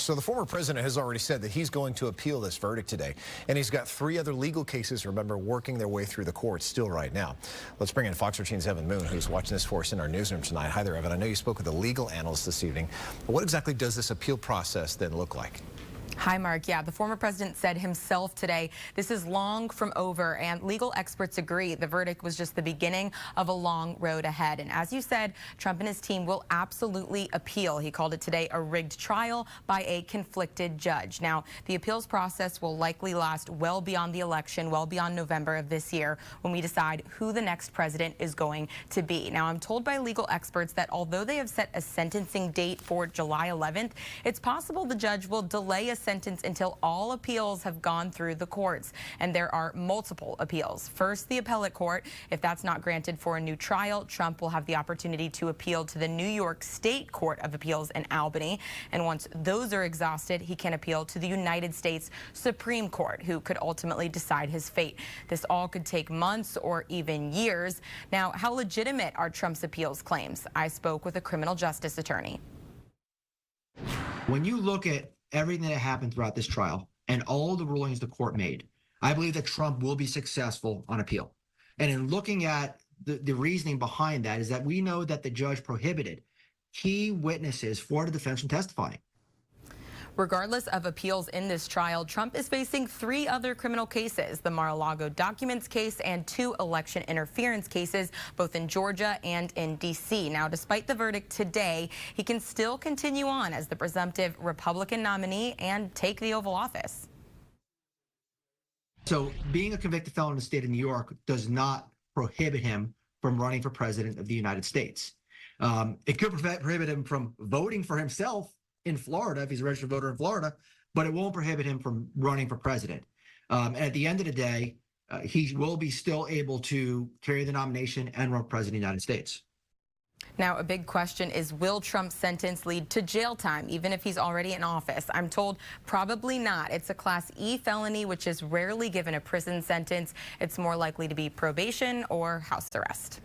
So the former president has already said that he's going to appeal this verdict today. And he's got 3 other legal cases, remember, working their way through the courts still right now. Let's bring in Fox 13's Evyn Moon, who's watching this for us in our newsroom tonight. Hi there, Evyn. I know you spoke with a legal analyst this evening. But what exactly does this appeal process then look like? Hi, Mark. Yeah, the former president said himself today, this is long from over, and legal experts agree the verdict was just the beginning of a long road ahead. And as you said, Trump and his team will absolutely appeal. He called it today a rigged trial by a conflicted judge. Now, the appeals process will likely last well beyond the election, well beyond November of this year, when we decide who the next president is going to be. Now, I'm told by legal experts that although they have set a sentencing date for July 11th, it's possible the judge will delay a sentence until all appeals have gone through the courts. And there are multiple appeals. First, the appellate court. If that's not granted for a new trial, Trump will have the opportunity to appeal to the New York State Court of Appeals in Albany. And once those are exhausted, he can appeal to the United States Supreme Court, who could ultimately decide his fate. This all could take months or even years. Now, how legitimate are Trump's appeals claims? I spoke with a criminal justice attorney. When you look at everything that happened throughout this trial and all the rulings the court made, I believe that Trump will be successful on appeal. And in looking at the reasoning behind that is that we know that the judge prohibited key witnesses for the defense from testifying. Regardless of appeals in this trial, Trump is facing 3 other criminal cases, the Mar-a-Lago documents case and 2 election interference cases, both in Georgia and in D.C. Now, despite the verdict today, he can still continue on as the presumptive Republican nominee and take the Oval Office. So being a convicted felon in the state of New York does not prohibit him from running for president of the United States. It could prohibit him from voting for himself in Florida if he's a registered voter in Florida, but it won't prohibit him from running for president. And at the end of the day, he will be still able to carry the nomination and run president of the United States. Now, a big question is, will Trump's sentence lead to jail time, even if he's already in office? I'm told probably not. It's a Class E felony, which is rarely given a prison sentence. It's more likely to be probation or house arrest.